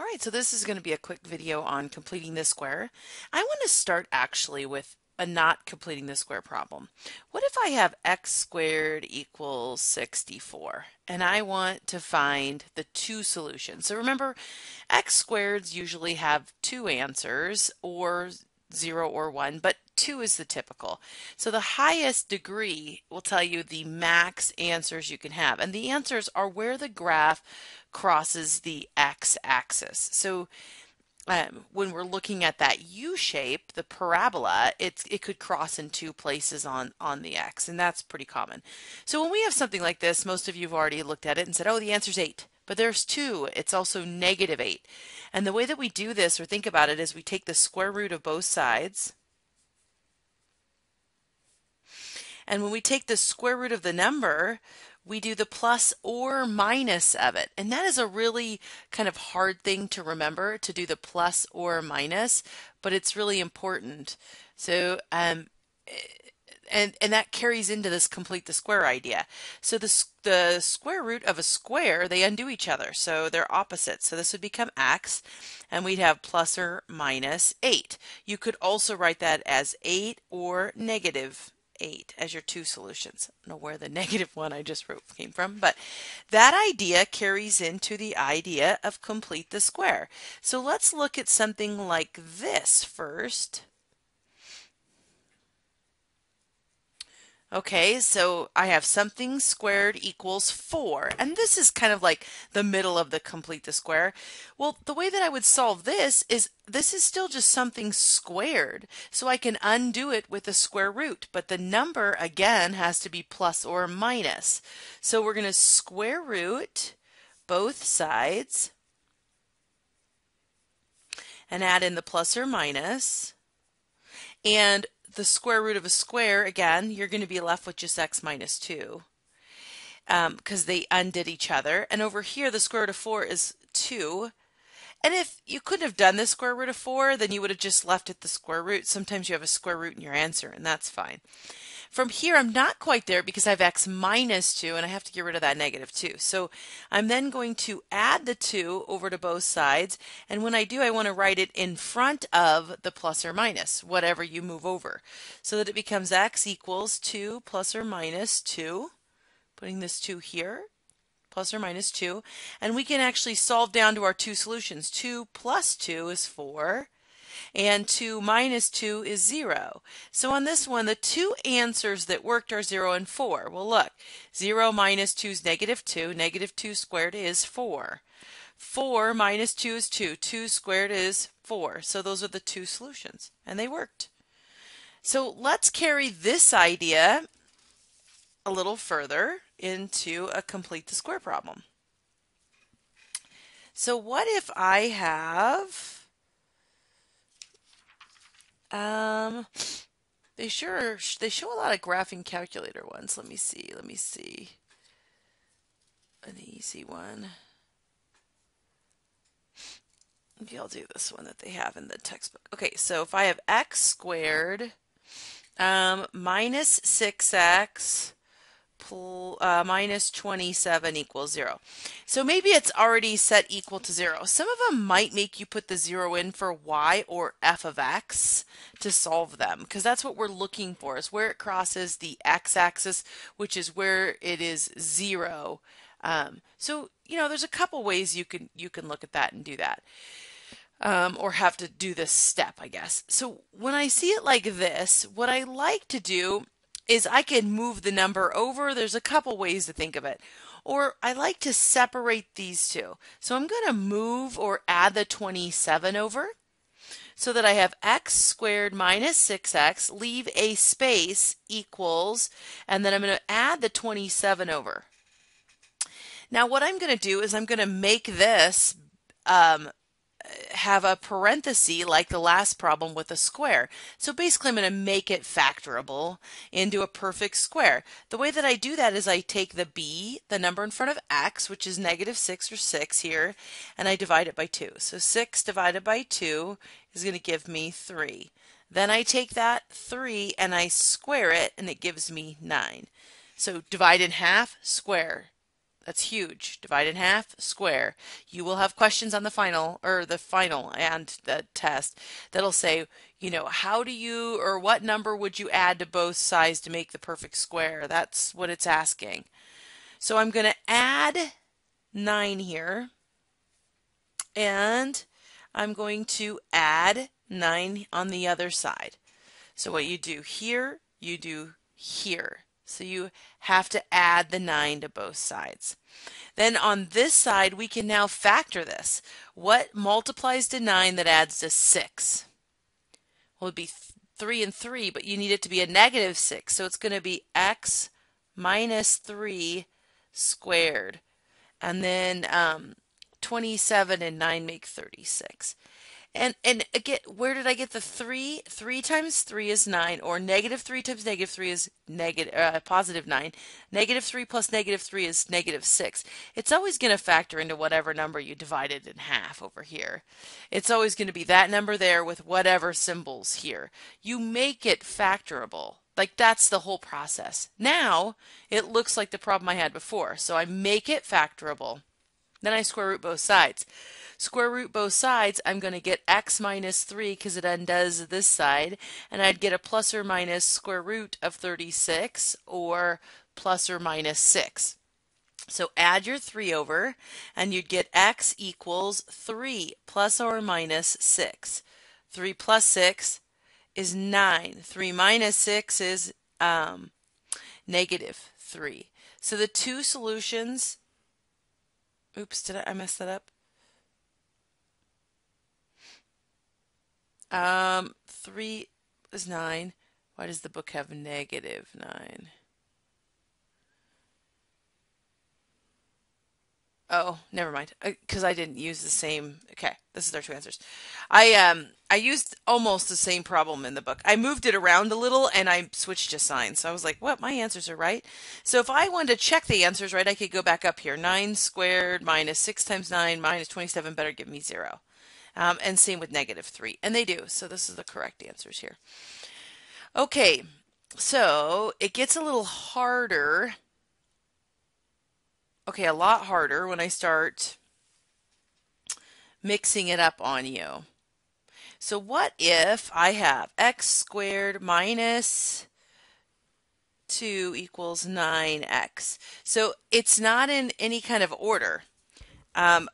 All right, so this is going to be a quick video on completing this square. I want to start actually with a not completing the square problem. What if I have x squared equals 64 and I want to find the two solutions? So remember, x squareds usually have two answers, or 0 or 1, but 2 is the typical. So the highest degree will tell you the max answers you can have. And the answers are where the graph crosses the x-axis. So when we're looking at that U shape, the parabola, it could cross in two places on the x, and that's pretty common. So when we have something like this, most of you have already looked at it and said, oh, the answer's 8. But there's 2. It's also -8. And the way that we do this, or think about it, is we take the square root of both sides. And when we take the square root of the number, we do the plus or minus of it. And that is a really kind of hard thing to remember, to do the plus or minus, but it's really important. So, and that carries into this complete the square idea. So the square root of a square, they undo each other, so they're opposites. So this would become x, and we'd have plus or minus 8. You could also write that as 8 or -8 as your two solutions. I don't know where the -1 I just wrote came from, but that idea carries into the idea of complete the square. So let's look at something like this first. Okay, so I have something squared equals 4, and this is kind of like the middle of the complete the square. Well, the way that I would solve this is still just something squared, so I can undo it with a square root, but the number again has to be plus or minus. So we're going to square root both sides and add in the plus or minus, and the square root of a square, again, you're going to be left with just x minus 2 because they undid each other. And over here, the square root of 4 is 2. And if you couldn't have done the square root of 4, then you would have just left it the square root. Sometimes you have a square root in your answer, and that's fine. From here, I'm not quite there because I have x minus 2, and I have to get rid of that -2. So I'm then going to add the 2 over to both sides, and when I do, I want to write it in front of the plus or minus, whatever you move over, so that it becomes x equals 2 plus or minus 2, putting this 2 here, plus or minus 2, and we can actually solve down to our two solutions. 2 plus 2 is 4. And 2 minus 2 is 0. So on this one, the two answers that worked are 0 and 4. Well, look, 0 minus 2 is -2. -2 squared is 4. 4 minus 2 is 2. 2 squared is 4. So those are the two solutions, and they worked. So let's carry this idea a little further into a complete the square problem. So what if I have... they show a lot of graphing calculator ones. Let me see. An easy one. Maybe I'll do this one that they have in the textbook. Okay, so if I have x squared minus 6x minus 27 equals 0. So maybe it's already set equal to 0. Some of them might make you put the 0 in for y or f of x to solve them, because that's what we're looking for, is where it crosses the x-axis, which is where it is 0. So, there's a couple ways you can look at that and do that. Or have to do this step, I guess. So when I see it like this, what I like to do is I can move the number over. There's a couple ways to think of it. Or I like to separate these two. So I'm going to move or add the 27 over so that I have x squared minus 6x, leave a space, equals, and then I'm going to add the 27 over. Now what I'm going to do is I'm going to make this have a parenthesis like the last problem with a square. So basically I'm going to make it factorable into a perfect square. The way that I do that is I take the b, the number in front of x, which is -6 or 6 here, and I divide it by 2. So 6 divided by 2 is going to give me 3. Then I take that 3 and I square it, and it gives me 9. So divide in half, square. That's huge. Divide in half, square. You will have questions on the final and the test that'll say, how do you or what number would you add to both sides to make the perfect square? That's what it's asking. So I'm going to add 9 here, and I'm going to add 9 on the other side. So what you do here, you do here. So you have to add the 9 to both sides. Then on this side, we can now factor this. What multiplies to 9 that adds to 6? Well, it'd be 3 and 3, but you need it to be a negative 6. So it's going to be x minus 3 squared. And then 27 and 9 make 36. And again, where did I get the 3? 3 times 3 is 9, or negative 3 times negative 3 is positive 9. Negative 3 plus negative 3 is negative 6. It's always going to factor into whatever number you divided in half over here. It's always going to be that number there with whatever symbols here. You make it factorable. Like, that's the whole process. Now, it looks like the problem I had before. So I make it factorable. Then I square root both sides. Square root both sides, I'm going to get x minus 3 because it undoes this side, and I'd get a plus or minus square root of 36, or plus or minus 6. So add your 3 over, and you'd get x equals 3 plus or minus 6. 3 plus 6 is 9. 3 minus 6 is negative 3. So the two solutions, oops, did I mess that up? 3 is 9. Why does the book have negative 9? Oh, never mind. Because I didn't use the same. Okay, this is our two answers. I used almost the same problem in the book. I moved it around a little and I switched to signs. So I was like, what? My answers are right. So if I wanted to check the answers right, I could go back up here. 9 squared minus 6 times 9 minus 27 better give me 0. And same with negative 3. And they do. So this is the correct answers here. Okay, so it gets a little harder. Okay, a lot harder when I start mixing it up on you. So what if I have x squared minus 2 equals 9x? So it's not in any kind of order.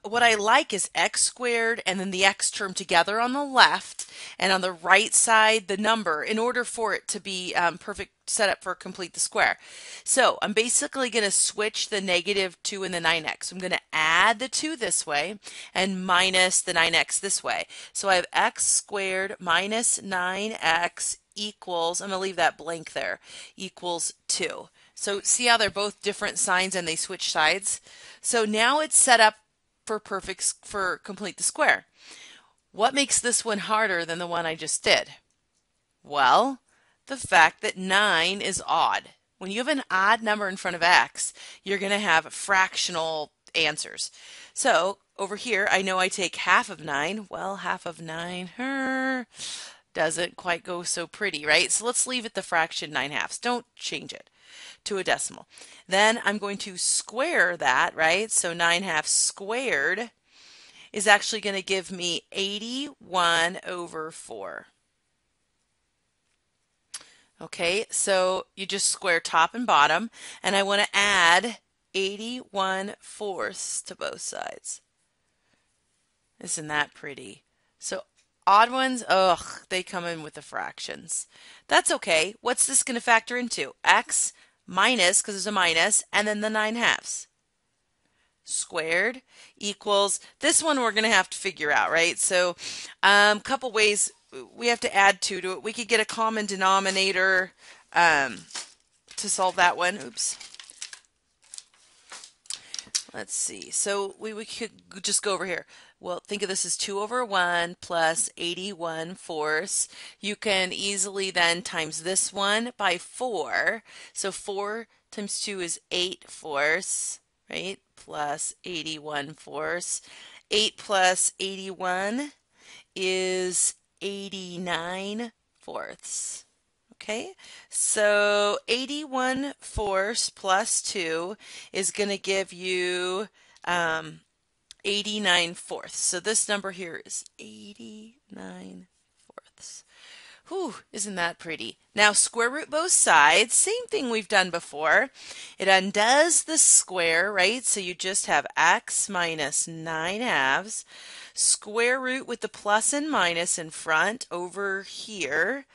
What I like is x squared and then the x term together on the left, and on the right side the number, in order for it to be perfect setup for complete the square. So I'm basically going to switch the negative 2 and the 9x. I'm going to add the 2 this way and minus the 9x this way. So I have x squared minus 9x equals, I'm going to leave that blank there, equals 2. So see how they're both different signs and they switch sides? So now it's set up for complete the square. What makes this one harder than the one I just did? Well, the fact that 9 is odd. When you have an odd number in front of x, you're going to have fractional answers. So over here, I know I take half of 9. Well, half of 9 doesn't quite go so pretty, right? So let's leave it the fraction 9/2. Don't change it to a decimal. Then I'm going to square that, right? So 9/2 squared is actually going to give me 81 over 4. Okay, so you just square top and bottom, and I want to add 81 fourths to both sides. Isn't that pretty? So odd ones, ugh, they come in with the fractions. That's okay. What's this going to factor into? X minus, because there's a minus, and then the 9/2 squared equals, this one we're going to have to figure out, right? So a couple ways we have to add 2 to it. We could get a common denominator to solve that one. Oops. Let's see. So we could just go over here. Well, think of this as 2 over 1 plus 81 fourths. You can easily then times this one by 4. So 4 times 2 is 8 fourths, right? Plus 81 fourths. 8 plus 81 is 89 fourths. Okay, so 81 fourths plus 2 is going to give you 89 fourths. So this number here is 89 fourths. Whew, isn't that pretty? Now square root both sides, same thing we've done before. It undoes the square, right? So you just have x minus 9 halves. Square root with the plus and minus in front over here.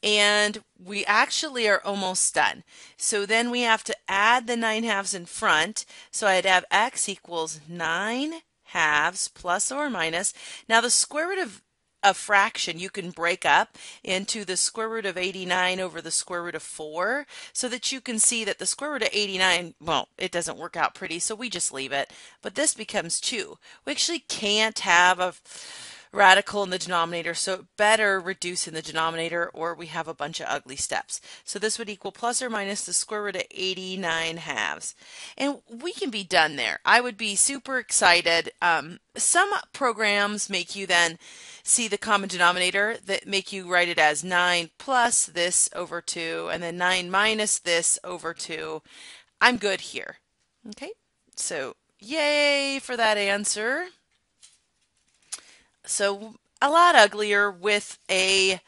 And we actually are almost done. So then we have to add the 9 halves in front. So I'd have x equals 9 halves plus or minus. Now the square root of a fraction you can break up into the square root of 89 over the square root of 4 so that you can see that the square root of 89, well, it doesn't work out pretty, so we just leave it. But this becomes 2. We actually can't have a radical in the denominator, so better reduce in the denominator or we have a bunch of ugly steps. So this would equal plus or minus the square root of 89 halves. And we can be done there. I would be super excited. Some programs make you then see the common denominator that make you write it as 9 plus this over 2 and then 9 minus this over 2. I'm good here. Okay, so yay for that answer. So a lot uglier with a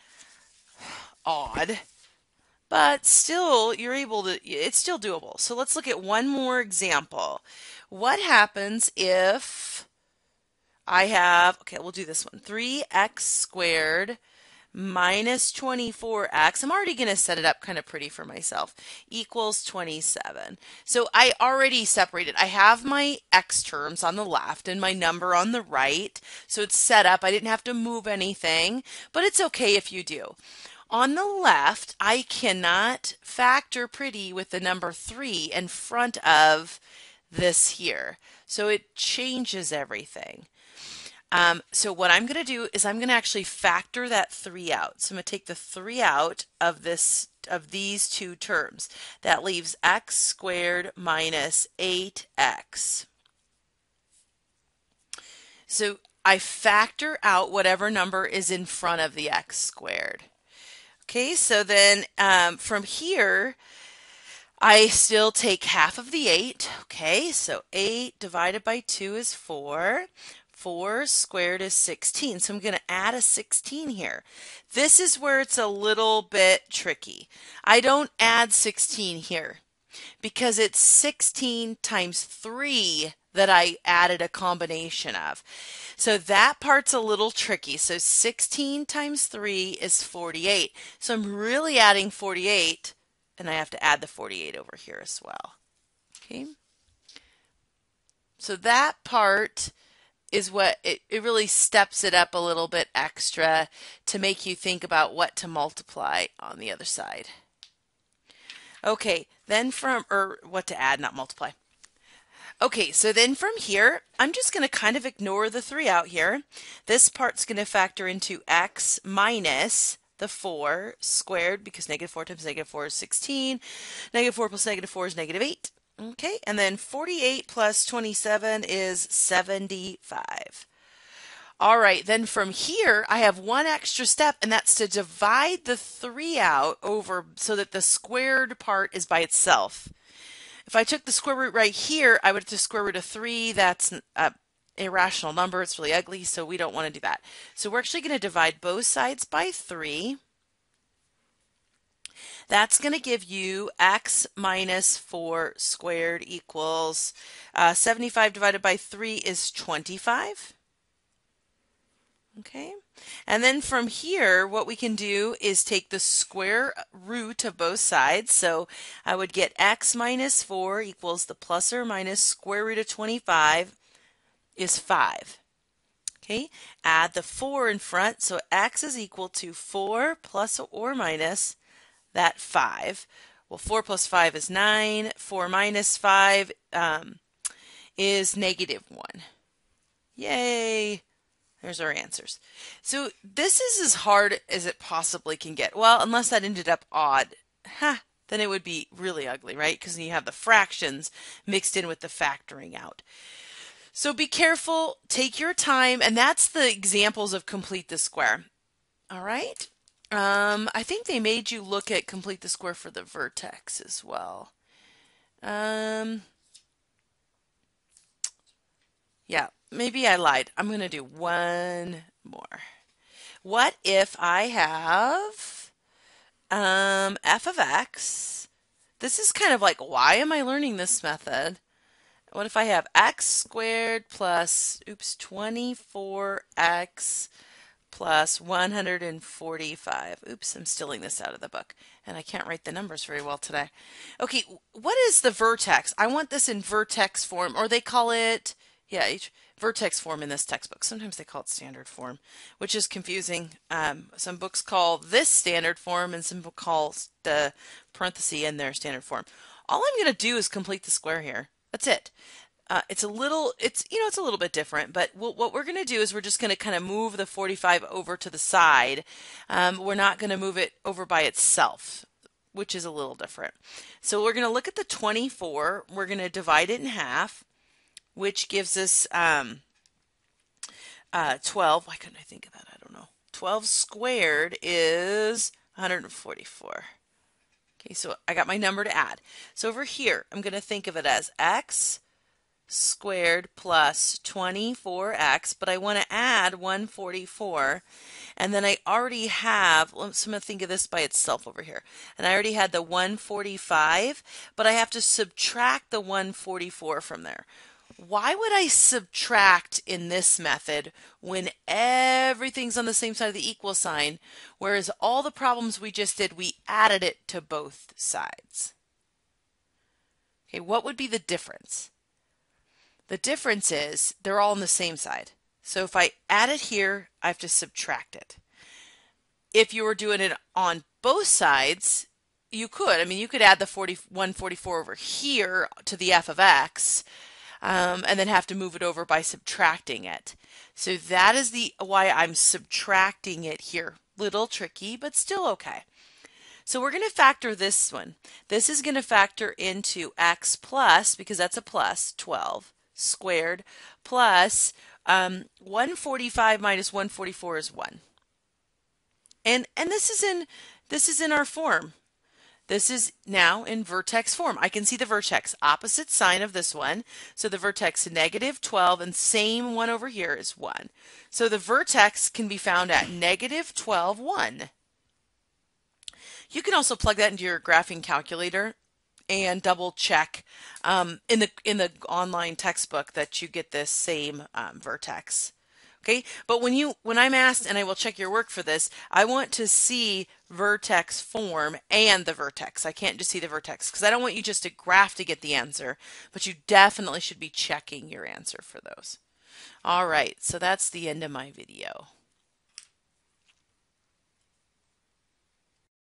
odd, but still you're able to, it's still doable. So let's look at one more example. What happens if I have, okay, we'll do this one, 3x squared minus 24x, I'm already going to set it up kind of pretty for myself, equals 27. So I already separated. I have my x terms on the left and my number on the right. So it's set up. I didn't have to move anything, but it's okay if you do. On the left, I cannot factor pretty with the number 3 in front of this here. So it changes everything. So what I'm going to do is I'm going to actually factor that 3 out. So I'm going to take the 3 out of these two terms. That leaves x squared minus 8x. So I factor out whatever number is in front of the x squared. Okay, so then from here, I still take half of the 8. Okay, so 8 divided by 2 is 4. 4 squared is 16. So I'm going to add a 16 here. This is where it's a little bit tricky. I don't add 16 here because it's 16 times 3 that I added a combination of. So that part's a little tricky. So 16 times 3 is 48. So I'm really adding 48, and I have to add the 48 over here as well. Okay. So that part is what it really steps it up a little bit extra to make you think about what to multiply on the other side. Okay, then or what to add, not multiply. Okay, so then from here, I'm just going to kind of ignore the 3 out here. This part's going to factor into x minus the 4 squared, because negative 4 times negative 4 is 16. Negative 4 plus negative 4 is negative 8. Okay, and then 48 plus 27 is 75. All right, then from here, I have one extra step, and that's to divide the 3 out over so that the squared part is by itself. If I took the square root right here, I would have to square root of 3. That's an irrational number. It's really ugly, so we don't want to do that. So we're actually going to divide both sides by 3. That's going to give you x minus 4 squared equals 75 divided by 3 is 25. Okay, and then from here, what we can do is take the square root of both sides. So I would get x minus 4 equals the plus or minus square root of 25 is 5. Okay, add the 4 in front, so x is equal to 4 plus or minus that 5. Well, 4 plus 5 is 9. 4 minus 5 is negative 1. Yay! There's our answers. So this is as hard as it possibly can get. Well, unless that ended up odd, then it would be really ugly, right? Because you have the fractions mixed in with the factoring out. So be careful, take your time, and that's the examples of complete the square. All right? I think they made you look at complete the square for the vertex as well. Yeah, maybe I lied. I'm going to do one more. What if I have f of x? This is kind of like, why am I learning this method? What if I have x squared plus, 24x plus 145. Oops, I'm stealing this out of the book, and I can't write the numbers very well today. Okay, what is the vertex? I want this in vertex form, or they call it, yeah, vertex form in this textbook. Sometimes they call it standard form, which is confusing. Some books call this standard form, and some books call the parenthesis in their standard form. All I'm going to do is complete the square here. That's it. It's a little, it's a little bit different, but what we're going to do is we're just going to kind of move the 45 over to the side. We're not going to move it over by itself, which is a little different. So we're going to look at the 24. We're going to divide it in half, which gives us 12. Why couldn't I think of that? I don't know. 12 squared is 144. Okay, so I got my number to add. So over here, I'm going to think of it as x squared plus 24x, but I want to add 144, and then I already have, so I'm going to think of this by itself over here, and I already had the 145, but I have to subtract the 144 from there. Why would I subtract in this method when everything's on the same side of the equal sign, whereas all the problems we just did, we added it to both sides? Okay, what would be the difference? The difference is they're all on the same side. So if I add it here, I have to subtract it. If you were doing it on both sides, you could. I mean, you could add the 144 over here to the f of x, and then have to move it over by subtracting it. So that is why I'm subtracting it here. Little tricky, but still okay. So we're going to factor this one. This is going to factor into x plus, because that's a plus, 12 squared, plus 145 minus 144 is 1. And this is in our form. This is now in vertex form. I can see the vertex, opposite sign of this one. So the vertex negative 12, and same one over here is 1. So the vertex can be found at negative 12, 1. You can also plug that into your graphing calculator and double check in the online textbook that you get this same vertex. Okay, but when I'm asked, and I will check your work for this, I want to see vertex form and the vertex. I can't just see the vertex because I don't want you just to graph to get the answer, but you definitely should be checking your answer for those. All right, so that's the end of my video.